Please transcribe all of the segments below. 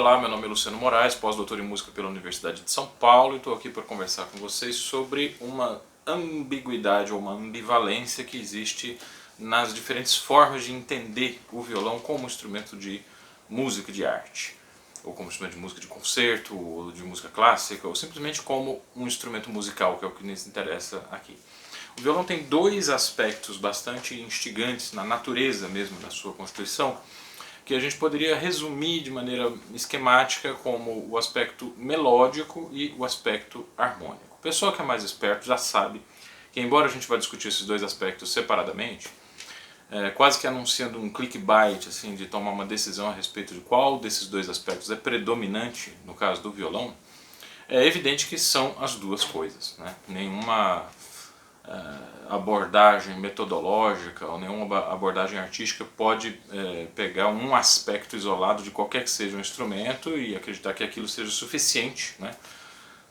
Olá, meu nome é Luciano Moraes, pós-doutor em música pela Universidade de São Paulo e estou aqui para conversar com vocês sobre uma ambiguidade ou uma ambivalência que existe nas diferentes formas de entender o violão como instrumento de música de arte, ou como instrumento de música de concerto, ou de música clássica, ou simplesmente como um instrumento musical, que é o que nos interessa aqui. O violão tem dois aspectos bastante instigantes na natureza mesmo da sua constituição, que a gente poderia resumir de maneira esquemática como o aspecto melódico e o aspecto harmônico. O pessoal que é mais esperto já sabe que, embora a gente vá discutir esses dois aspectos separadamente, quase que anunciando um clickbait assim, de tomar uma decisão a respeito de qual desses dois aspectos é predominante no caso do violão, é evidente que são as duas coisas, né? Nenhuma abordagem metodológica ou nenhuma abordagem artística pode pegar um aspecto isolado de qualquer que seja um instrumento e acreditar que aquilo seja suficiente, né,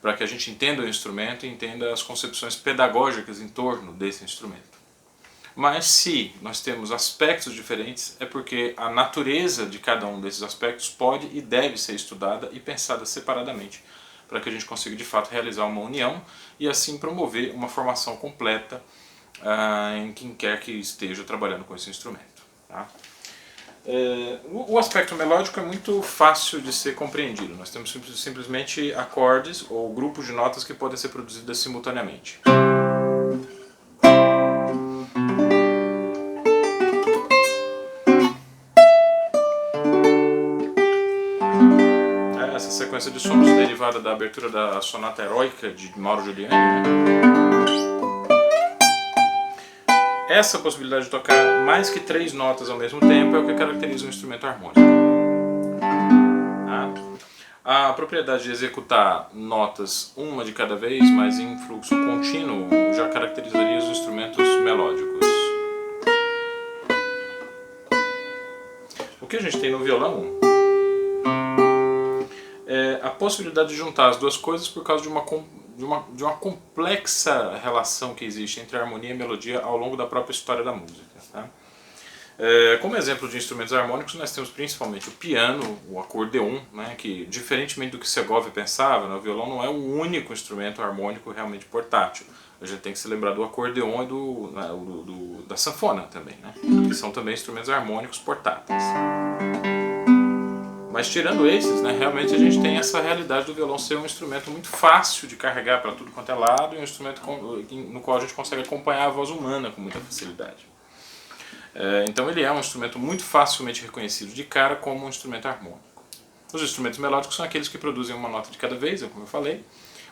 para que a gente entenda o instrumento e entenda as concepções pedagógicas em torno desse instrumento. Mas se nós temos aspectos diferentes, é porque a natureza de cada um desses aspectos pode e deve ser estudada e pensada separadamente, para que a gente consiga de fato realizar uma união e assim promover uma formação completa em quem quer que esteja trabalhando com esse instrumento. Tá? O aspecto melódico é muito fácil de ser compreendido. Nós temos simplesmente acordes ou grupos de notas que podem ser produzidas simultaneamente. Essa sequência de sons derivada da abertura da Sonata Heroica de Mauro Giuliani, né? Essa possibilidade de tocar mais que 3 notas ao mesmo tempo é o que caracteriza um instrumento harmônico. A propriedade de executar notas uma de cada vez, mas em fluxo contínuo, já caracterizaria os instrumentos melódicos. O que a gente tem no violão é a possibilidade de juntar as duas coisas por causa de uma complexa relação que existe entre harmonia e melodia ao longo da própria história da música. Tá? Como exemplo de instrumentos harmônicos, nós temos principalmente o piano, o acordeon, né, que, diferentemente do que Segovia pensava, né, o violão não é o único instrumento harmônico realmente portátil. A gente tem que se lembrar do acordeon e da sanfona também, né, que são também instrumentos harmônicos portáteis. Mas tirando esses, né, realmente a gente tem essa realidade do violão ser um instrumento muito fácil de carregar para tudo quanto é lado e um instrumento no qual a gente consegue acompanhar a voz humana com muita facilidade. Então ele é um instrumento muito facilmente reconhecido de cara como um instrumento harmônico. Os instrumentos melódicos são aqueles que produzem uma nota de cada vez, como eu falei,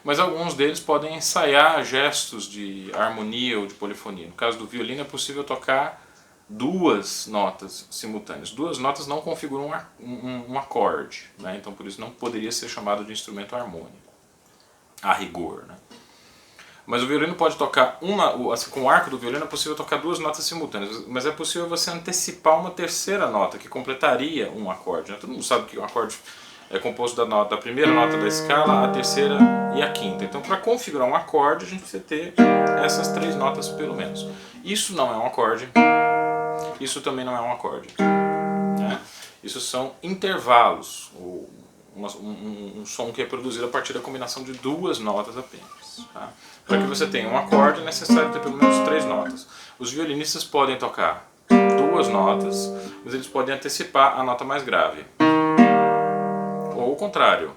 mas alguns deles podem ensaiar gestos de harmonia ou de polifonia. No caso do violino é possível tocar duas notas simultâneas. Duas notas não configuram um acorde, né? Então por isso não poderia ser chamado de instrumento harmônico, a rigor, né? Mas o violino pode tocar com o arco do violino é possível tocar duas notas simultâneas, mas é possível você antecipar uma terceira nota que completaria um acorde, né? Todo mundo sabe que um acorde é composto da primeira nota da escala, a terceira e a quinta. Então para configurar um acorde a gente precisa ter essas 3 notas pelo menos. Isso não é um acorde. Isso também não é um acorde, né? Isso são intervalos, um som que é produzido a partir da combinação de 2 notas apenas. Tá? Para que você tenha um acorde é necessário ter pelo menos 3 notas. Os violinistas podem tocar 2 notas, mas eles podem antecipar a nota mais grave. Ou o contrário.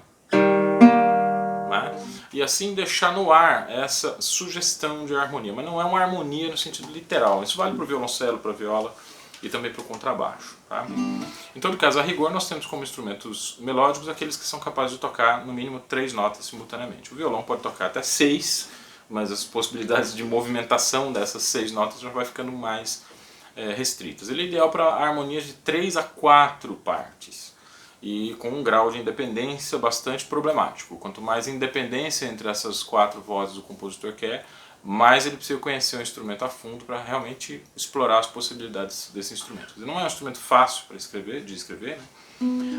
Né? E assim deixar no ar essa sugestão de harmonia. Mas não é uma harmonia no sentido literal. Isso vale para o violoncelo, para a viola e também para o contrabaixo. Tá? Em todo caso, a rigor nós temos como instrumentos melódicos aqueles que são capazes de tocar no mínimo 3 notas simultaneamente. O violão pode tocar até 6, mas as possibilidades de movimentação dessas 6 notas já vai ficando mais restritas. Ele é ideal para harmonias de 3 a 4 partes e com um grau de independência bastante problemático. Quanto mais independência entre essas 4 vozes o compositor quer, mais ele precisa conhecer o instrumento a fundo para realmente explorar as possibilidades desse instrumento. Ele não é um instrumento fácil para de escrever, né?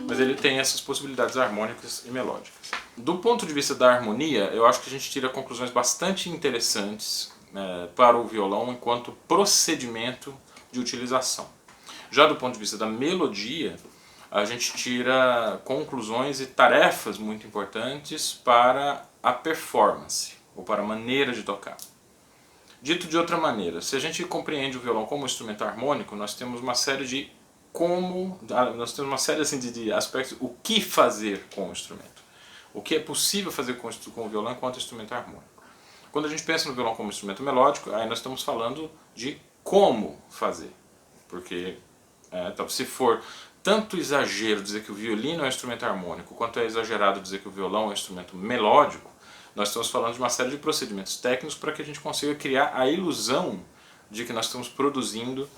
Mas ele tem essas possibilidades harmônicas e melódicas. Do ponto de vista da harmonia, eu acho que a gente tira conclusões bastante interessantes para o violão enquanto procedimento de utilização. Já do ponto de vista da melodia, a gente tira conclusões e tarefas muito importantes para a performance, ou para a maneira de tocar. Dito de outra maneira, se a gente compreende o violão como instrumento harmônico, nós temos uma série de assim, de aspectos, o que fazer com o instrumento. O que é possível fazer com o violão enquanto instrumento harmônico. Quando a gente pensa no violão como instrumento melódico, aí nós estamos falando de como fazer. Porque então, se for tanto exagero dizer que o violino é um instrumento harmônico, quanto é exagerado dizer que o violão é um instrumento melódico, nós estamos falando de uma série de procedimentos técnicos para que a gente consiga criar a ilusão de que nós estamos produzindo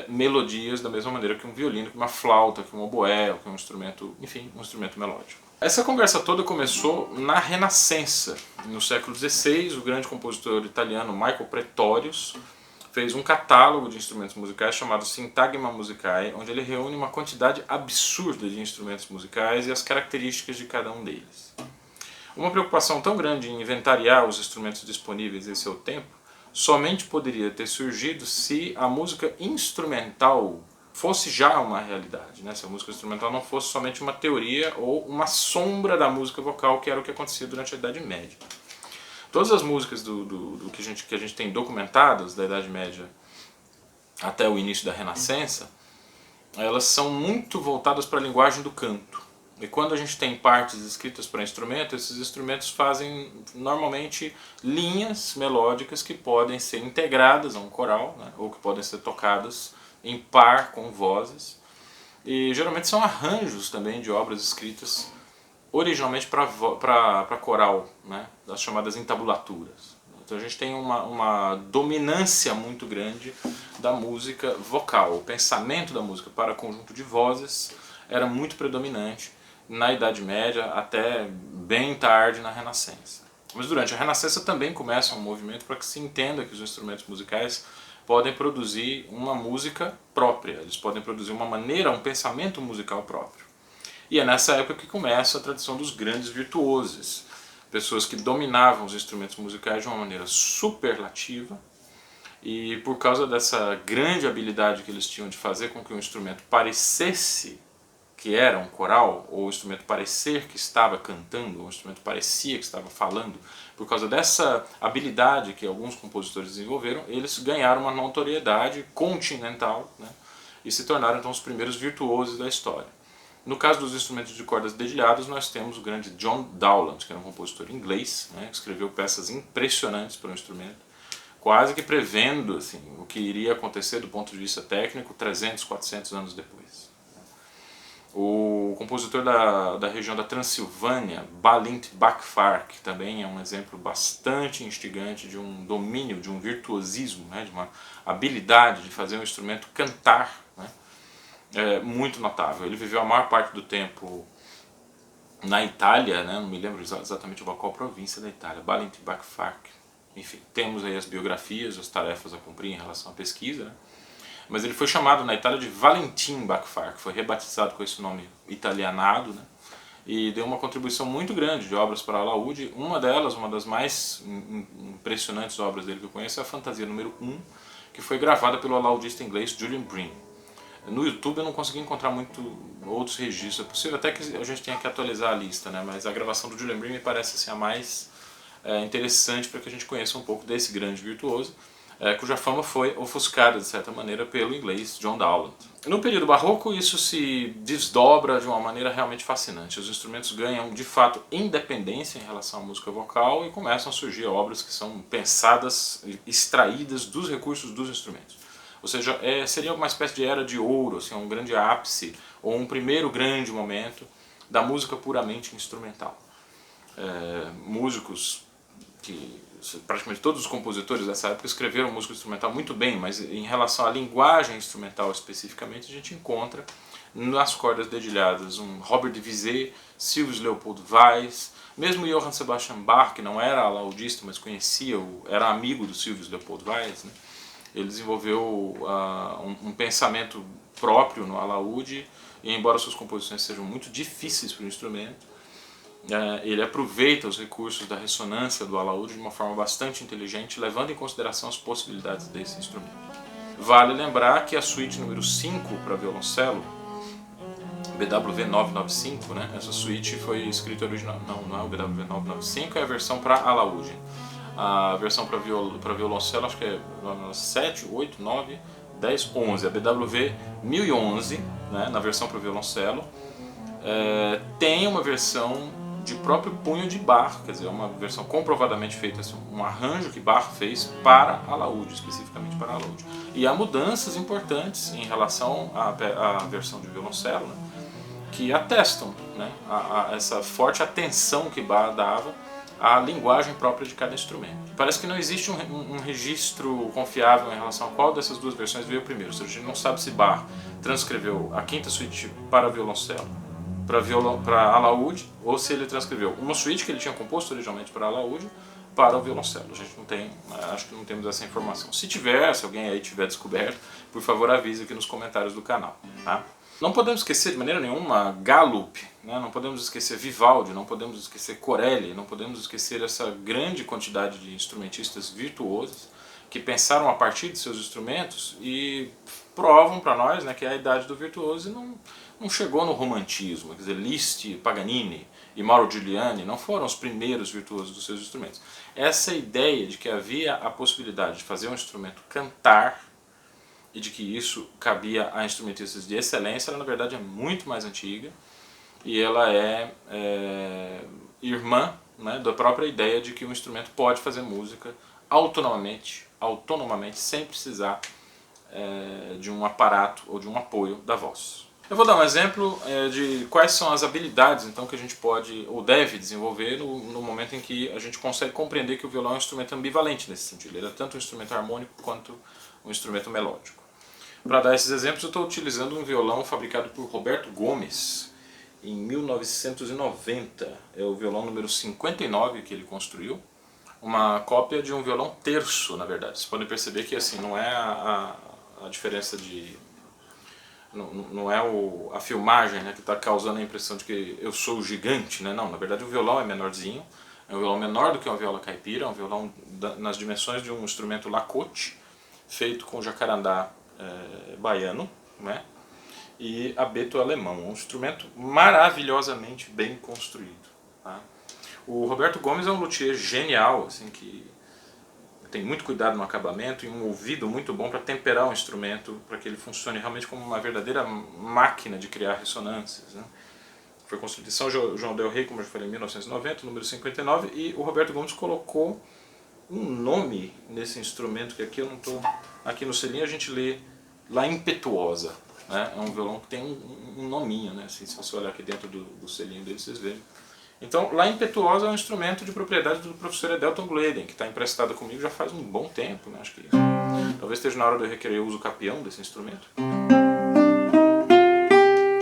melodias da mesma maneira que um violino, que uma flauta, que um oboé, que um instrumento, enfim, um instrumento melódico. Essa conversa toda começou na Renascença. No século XVI, o grande compositor italiano Michael Pretorius fez um catálogo de instrumentos musicais chamado Syntagma Musicae, onde ele reúne uma quantidade absurda de instrumentos musicais e as características de cada um deles. Uma preocupação tão grande em inventariar os instrumentos disponíveis em seu tempo somente poderia ter surgido se a música instrumental fosse já uma realidade, né? Se a música instrumental não fosse somente uma teoria ou uma sombra da música vocal, que era o que acontecia durante a Idade Média. Todas as músicas que a gente tem documentadas da Idade Média até o início da Renascença, elas são muito voltadas para a linguagem do canto. E quando a gente tem partes escritas para instrumento, esses instrumentos fazem normalmente linhas melódicas que podem ser integradas a um coral, né, ou que podem ser tocadas em par com vozes. E geralmente são arranjos também de obras escritas originalmente para coral, né, das chamadas entabulaturas. Então a gente tem uma dominância muito grande da música vocal. O pensamento da música para conjunto de vozes era muito predominante na Idade Média até bem tarde na Renascença. Mas durante a Renascença também começa um movimento para que se entenda que os instrumentos musicais podem produzir uma música própria, eles podem produzir uma maneira, um pensamento musical próprio. E é nessa época que começa a tradição dos grandes virtuosos, pessoas que dominavam os instrumentos musicais de uma maneira superlativa, e por causa dessa grande habilidade que eles tinham de fazer com que o instrumento parecesse que era um coral, ou o instrumento parecer que estava cantando, ou o instrumento parecia que estava falando, por causa dessa habilidade que alguns compositores desenvolveram, eles ganharam uma notoriedade continental, né, e se tornaram então os primeiros virtuosos da história. No caso dos instrumentos de cordas dedilhadas, nós temos o grande John Dowland, que era um compositor inglês, né, que escreveu peças impressionantes para o instrumento, quase que prevendo assim, o que iria acontecer do ponto de vista técnico 300, 400 anos depois. O compositor da região da Transilvânia, Balint Bakfar, que também é um exemplo bastante instigante de um domínio, de um virtuosismo, né, de uma habilidade de fazer um instrumento cantar, né, muito notável. Ele viveu a maior parte do tempo na Itália, né, não me lembro exatamente qual província da Itália, Balint Bakfar. Enfim, temos aí as biografias, as tarefas a cumprir em relação à pesquisa, né? Mas ele foi chamado na Itália de Valentin Bakfar, que foi rebatizado com esse nome italianado, né? E deu uma contribuição muito grande de obras para alaúde. Uma delas, uma das mais impressionantes obras dele que eu conheço, é a Fantasia número 1, que foi gravada pelo alaudista inglês Julian Bream. No YouTube eu não consegui encontrar muito outros registros, é possível até que a gente tenha que atualizar a lista, né? Mas a gravação do Julian Bream me parece assim, a mais interessante para que a gente conheça um pouco desse grande virtuoso, cuja fama foi ofuscada, de certa maneira, pelo inglês John Dowland. No período barroco, isso se desdobra de uma maneira realmente fascinante. Os instrumentos ganham, de fato, independência em relação à música vocal e começam a surgir obras que são pensadas, extraídas dos recursos dos instrumentos. Ou seja, seria uma espécie de era de ouro, assim, um grande ápice, ou um primeiro grande momento da música puramente instrumental. Músicos que praticamente todos os compositores dessa época escreveram música instrumental muito bem, mas em relação à linguagem instrumental especificamente, a gente encontra nas cordas dedilhadas um Robert de Bizet, Sylvius Leopold Weiss, mesmo Johann Sebastian Bach, que não era alaudista, mas era amigo do Sylvius Leopold Weiss, né? Ele desenvolveu um pensamento próprio no alaúde, e embora suas composições sejam muito difíceis para o instrumento, ele aproveita os recursos da ressonância do alaúde de uma forma bastante inteligente, levando em consideração as possibilidades desse instrumento. Vale lembrar que a suíte número 5 para violoncelo, BWV 995, né? Essa suíte foi escrita original, não é o BWV 995, é a versão para alaúde. A versão para violoncelo acho que é 7, 8, 9, 10, 11. A BWV 1011, né, na versão para violoncelo, tem uma versão de próprio punho de Bach, quer dizer, uma versão comprovadamente feita, assim, um arranjo que Bach fez para alaúde, especificamente para alaúde. E há mudanças importantes em relação à versão de violoncelo, né, que atestam, né, a essa forte atenção que Bach dava à linguagem própria de cada instrumento. Parece que não existe um registro confiável em relação a qual dessas duas versões veio primeiro. Ou seja, a gente não sabe se Bach transcreveu a quinta suíte para violoncelo para alaúde, ou se ele transcreveu uma suíte que ele tinha composto originalmente para alaúde para o violoncelo. A gente não tem, acho que não temos essa informação. Se tiver, se alguém aí tiver descoberto, por favor avise aqui nos comentários do canal, tá? Não podemos esquecer de maneira nenhuma Gallup, né? Não podemos esquecer Vivaldi, não podemos esquecer Corelli, não podemos esquecer essa grande quantidade de instrumentistas virtuosos que pensaram a partir de seus instrumentos e provam para nós, né, que a idade do virtuoso não chegou no romantismo. Quer dizer, Liszt, Paganini e Mauro Giuliani não foram os primeiros virtuosos dos seus instrumentos. Essa ideia de que havia a possibilidade de fazer um instrumento cantar e de que isso cabia a instrumentistas de excelência, ela na verdade é muito mais antiga e ela é irmã, né, da própria ideia de que o instrumento pode fazer música autonomamente, sem precisar de um aparato ou de um apoio da voz. Eu vou dar um exemplo de quais são as habilidades então, que a gente pode ou deve desenvolver no momento em que a gente consegue compreender que o violão é um instrumento ambivalente nesse sentido. Ele é tanto um instrumento harmônico quanto um instrumento melódico. Para dar esses exemplos, eu estou utilizando um violão fabricado por Roberto Gomes em 1990. É o violão número 59 que ele construiu. Uma cópia de um violão terço, na verdade. Vocês podem perceber que assim, não é a diferença de... Não é a filmagem, né, que está causando a impressão de que eu sou o gigante, né? Não, na verdade o violão é menorzinho. É um violão menor do que uma viola caipira. É um violão nas dimensões de um instrumento lacote, feito com jacarandá baiano, né? E abeto alemão, um instrumento maravilhosamente bem construído, tá? O Roberto Gomes é um luthier genial, assim, que tem muito cuidado no acabamento e um ouvido muito bom para temperar o instrumento, para que ele funcione realmente como uma verdadeira máquina de criar ressonâncias, né? Foi construído em São João del Rei, como eu já falei, em 1990, número 59, e o Roberto Gomes colocou um nome nesse instrumento, que aqui eu não estou... Aqui no selinho a gente lê La Impetuosa, né? É um violão que tem um nominho, né? Assim, se você olhar aqui dentro do selinho dele, vocês veem. Então, La Impetuosa é um instrumento de propriedade do professor Edelton Gleden, que está emprestado comigo já faz um bom tempo, né? Acho que talvez esteja na hora de eu requerer o uso capião desse instrumento.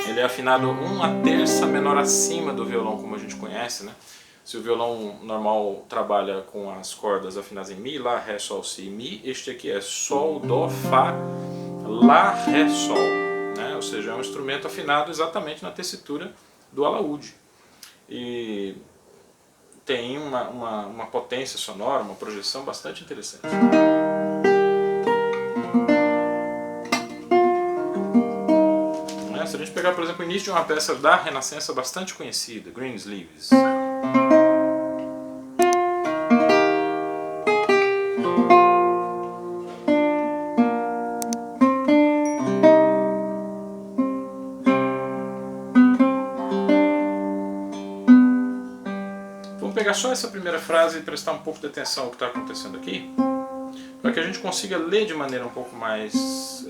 Ele é afinado 1/3 menor acima do violão como a gente conhece, né? Se o violão normal trabalha com as cordas afinadas em Mi, Lá, Ré, Sol, Si e Mi, este aqui é Sol, Dó, Fá, Lá, Ré, Sol, né? Ou seja, é um instrumento afinado exatamente na tessitura do alaúde. E tem uma potência sonora, uma projeção bastante interessante. Se a gente pegar, por exemplo, o início de uma peça da Renascença bastante conhecida, Greensleeves. Vamos pegar só essa primeira frase e prestar um pouco de atenção ao que está acontecendo aqui, para que a gente consiga ler de maneira um pouco mais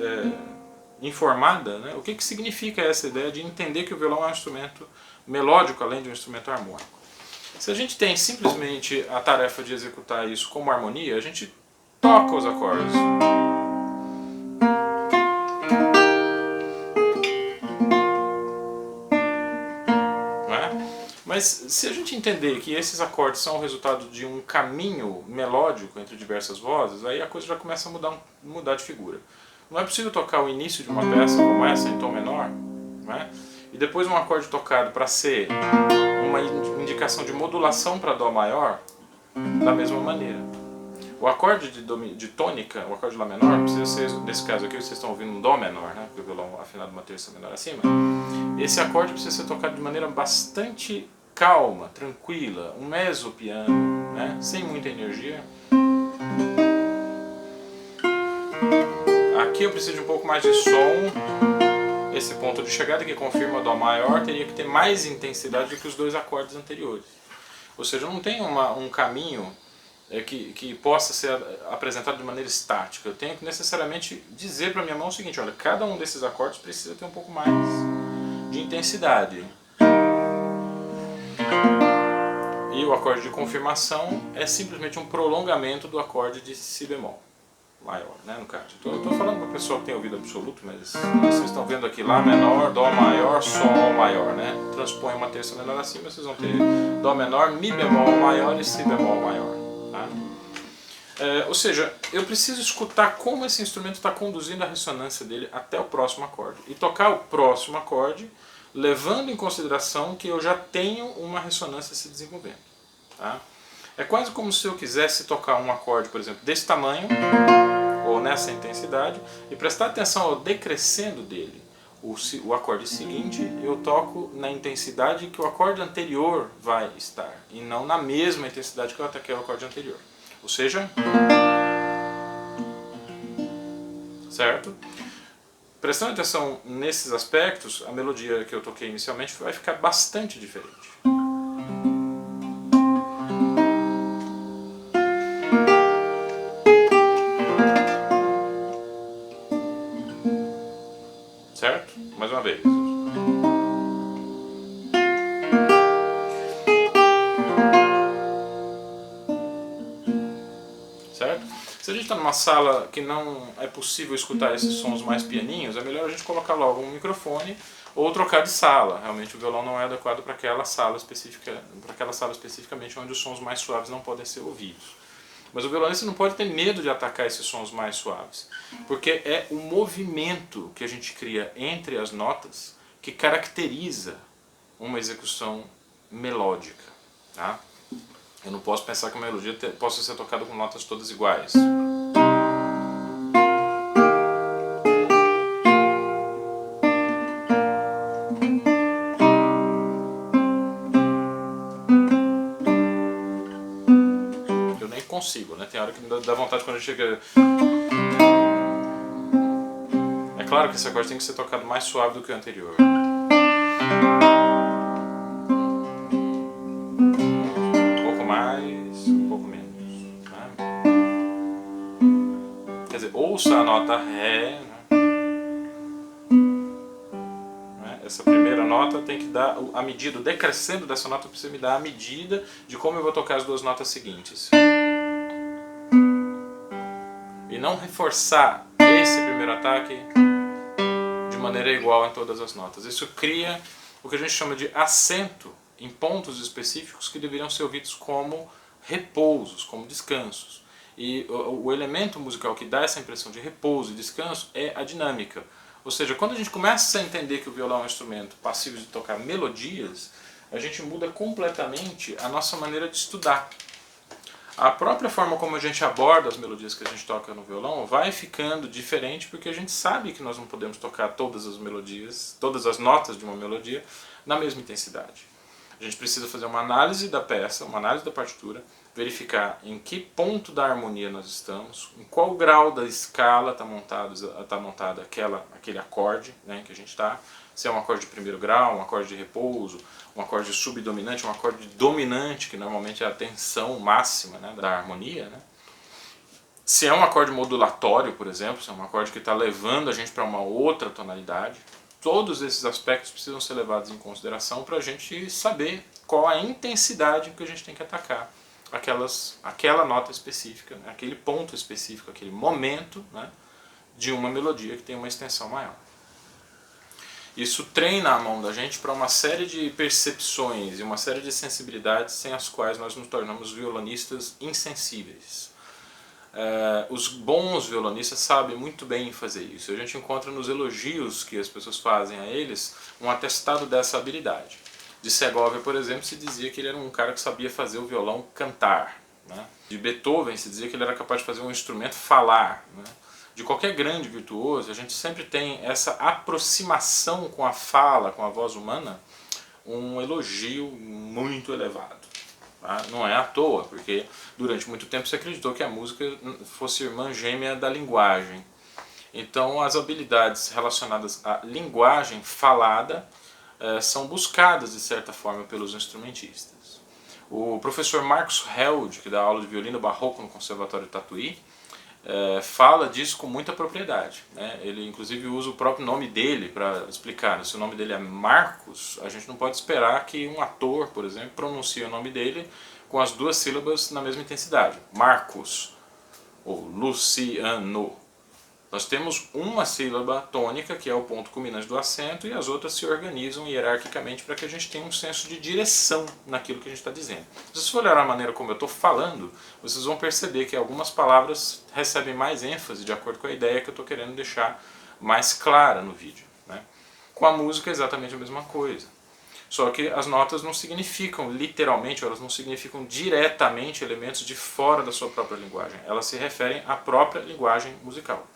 informada, né, o que significa essa ideia de entender que o violão é um instrumento melódico além de um instrumento harmônico. Se a gente tem simplesmente a tarefa de executar isso como harmonia, a gente toca os acordes. Mas se a gente entender que esses acordes são o resultado de um caminho melódico entre diversas vozes, aí a coisa já começa a mudar de figura. Não é possível tocar o início de uma peça como essa em tom menor, né? E depois um acorde tocado para ser uma indicação de modulação para Dó maior da mesma maneira. O acorde de tônica, o acorde de Lá menor, precisa ser, nesse caso aqui vocês estão ouvindo um Dó menor, né? Porque o violão afinado uma terça menor acima. Esse acorde precisa ser tocado de maneira bastante calma, tranquila, um mezzo piano, né? Sem muita energia. Aqui eu preciso de um pouco mais de som. Esse ponto de chegada que confirma Dó maior teria que ter mais intensidade do que os dois acordes anteriores. Ou seja, não tem um caminho que possa ser apresentado de maneira estática. Eu tenho que necessariamente dizer para a minha mão o seguinte: olha, cada um desses acordes precisa ter um pouco mais de intensidade. E o acorde de confirmação é simplesmente um prolongamento do acorde de Si bemol maior, né, no caso. Então, eu estou falando para a pessoa que tem ouvido absoluto, mas vocês estão vendo aqui Lá menor, Dó maior, Sol maior, né? Transpõe uma terça menor acima, vocês vão ter Dó menor, Mi bemol maior e Si bemol maior. Tá? Ou seja, eu preciso escutar como esse instrumento está conduzindo a ressonância dele até o próximo acorde. E tocar o próximo acorde, levando em consideração que eu já tenho uma ressonância se desenvolvendo. Tá? É quase como se eu quisesse tocar um acorde, por exemplo, desse tamanho, ou nessa intensidade, e prestar atenção ao decrescendo dele. O acorde seguinte eu toco na intensidade que o acorde anterior vai estar, e não na mesma intensidade que eu ataquei o acorde anterior. Ou seja, certo? Prestando atenção nesses aspectos, a melodia que eu toquei inicialmente vai ficar bastante diferente. Certo? Mais uma vez. Certo? Se a gente está numa sala que não é possível escutar esses sons mais pianinhos, é melhor a gente colocar logo um microfone ou trocar de sala. Realmente o violão não é adequado para aquela sala especificamente onde os sons mais suaves não podem ser ouvidos. Mas o violonista não pode ter medo de atacar esses sons mais suaves, porque é o movimento que a gente cria entre as notas que caracteriza uma execução melódica. Tá? Eu não posso pensar que uma melodia possa ser tocada com notas todas iguais. Consigo, né? Tem hora que me dá vontade quando a gente chega. É claro que esse acorde tem que ser tocado mais suave do que o anterior. Um pouco mais, um pouco menos. Né? Quer dizer, ouça a nota Ré. Né? Essa primeira nota tem que dar a medida, o decrescendo dessa nota precisa me dar a medida de como eu vou tocar as duas notas seguintes. E não reforçar esse primeiro ataque de maneira igual em todas as notas. Isso cria o que a gente chama de acento em pontos específicos que deveriam ser ouvidos como repousos, como descansos. E o elemento musical que dá essa impressão de repouso e descanso é a dinâmica. Ou seja, quando a gente começa a entender que o violão é um instrumento passivo de tocar melodias, a gente muda completamente a nossa maneira de estudar. A própria forma como a gente aborda as melodias que a gente toca no violão vai ficando diferente, porque a gente sabe que nós não podemos tocar todas as melodias, todas as notas de uma melodia na mesma intensidade. A gente precisa fazer uma análise da peça, uma análise da partitura, verificar em que ponto da harmonia nós estamos, em qual grau da escala está montada aquele acorde, né, que a gente está, se é um acorde de primeiro grau, um acorde de repouso, um acorde subdominante, um acorde dominante, que normalmente é a tensão máxima, né, da harmonia. Né? Se é um acorde modulatório, por exemplo, se é um acorde que está levando a gente para uma outra tonalidade, todos esses aspectos precisam ser levados em consideração para a gente saber qual a intensidade que a gente tem que atacar aquela nota específica, né, aquele ponto específico, aquele momento, né, de uma melodia que tem uma extensão maior. Isso treina a mão da gente para uma série de percepções e uma série de sensibilidades sem as quais nós nos tornamos violonistas insensíveis. Os bons violonistas sabem muito bem fazer isso. A gente encontra nos elogios que as pessoas fazem a eles um atestado dessa habilidade. De Segovia, por exemplo, se dizia que ele era um cara que sabia fazer o violão cantar. né? De Beethoven se dizia que ele era capaz de fazer um instrumento falar, né? De qualquer grande virtuoso, a gente sempre tem essa aproximação com a fala, com a voz humana, um elogio muito elevado. Tá? Não é à toa, porque durante muito tempo se acreditou que a música fosse irmã gêmea da linguagem. Então as habilidades relacionadas à linguagem falada são buscadas de certa forma pelos instrumentistas. O professor Marcos Held, que dá aula de violino barroco no Conservatório de Tatuí, fala disso com muita propriedade, né? Ele inclusive usa o próprio nome dele para explicar, né? Se o nome dele é Marcos, a gente não pode esperar que um ator, por exemplo, pronuncie o nome dele com as duas sílabas na mesma intensidade. Marcos ou Luciano. Nós temos uma sílaba tônica, que é o ponto culminante do acento, e as outras se organizam hierarquicamente para que a gente tenha um senso de direção naquilo que a gente está dizendo. Se vocês for olhar a maneira como eu estou falando, vocês vão perceber que algumas palavras recebem mais ênfase de acordo com a ideia que eu estou querendo deixar mais clara no vídeo, né? Com a música é exatamente a mesma coisa. Só que as notas não significam literalmente, elas não significam diretamente elementos de fora da sua própria linguagem. Elas se referem à própria linguagem musical.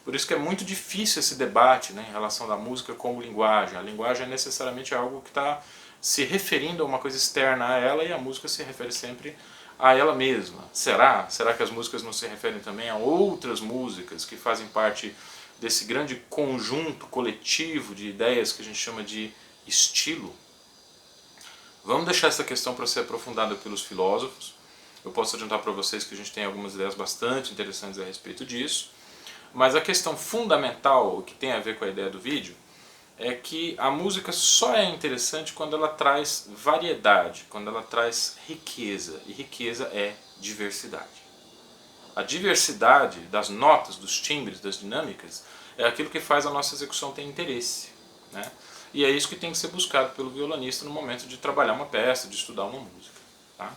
Por isso que é muito difícil esse debate, né, em relação da música como linguagem. A linguagem é necessariamente algo que está se referindo a uma coisa externa a ela e a música se refere sempre a ela mesma. Será? Será que as músicas não se referem também a outras músicas que fazem parte desse grande conjunto coletivo de ideias que a gente chama de estilo? Vamos deixar essa questão para ser aprofundada pelos filósofos. Eu posso adiantar para vocês que a gente tem algumas ideias bastante interessantes a respeito disso. Mas a questão fundamental, que tem a ver com a ideia do vídeo, é que a música só é interessante quando ela traz variedade, quando ela traz riqueza. E riqueza é diversidade. A diversidade das notas, dos timbres, das dinâmicas, é aquilo que faz a nossa execução ter interesse, né? E é isso que tem que ser buscado pelo violonista no momento de trabalhar uma peça, de estudar uma música. Tá?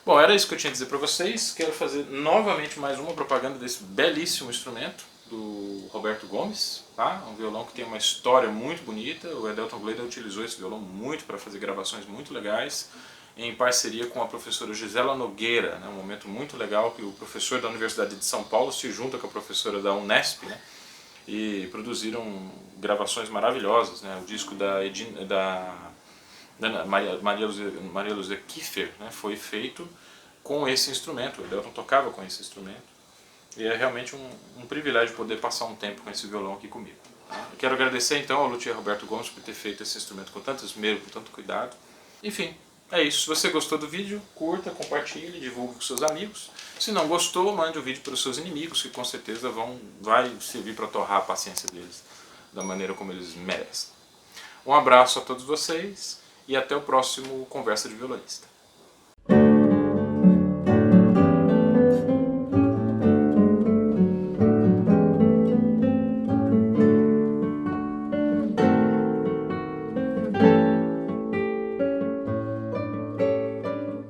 Bom, era isso que eu tinha a dizer para vocês. Quero fazer novamente mais uma propaganda desse belíssimo instrumento do Roberto Gomes, tá? Um violão que tem uma história muito bonita. O Edelton Gleider utilizou esse violão muito para fazer gravações muito legais, em parceria com a professora Gisela Nogueira, né? Um momento muito legal que o professor da Universidade de São Paulo se junta com a professora da Unesp, né? E produziram gravações maravilhosas, né? O disco da Maria Luzia Kiefer, né? Foi feito com esse instrumento. O Edelton tocava com esse instrumento. E é realmente um privilégio poder passar um tempo com esse violão aqui comigo. Tá? Eu quero agradecer então ao luthier Roberto Gomes por ter feito esse instrumento com tanto esmero, com tanto cuidado. Enfim, é isso. Se você gostou do vídeo, curta, compartilhe, divulgue com seus amigos. Se não gostou, mande o vídeo para os seus inimigos, que com certeza vai servir para torrar a paciência deles da maneira como eles merecem. Um abraço a todos vocês e até o próximo Conversa de Violonista.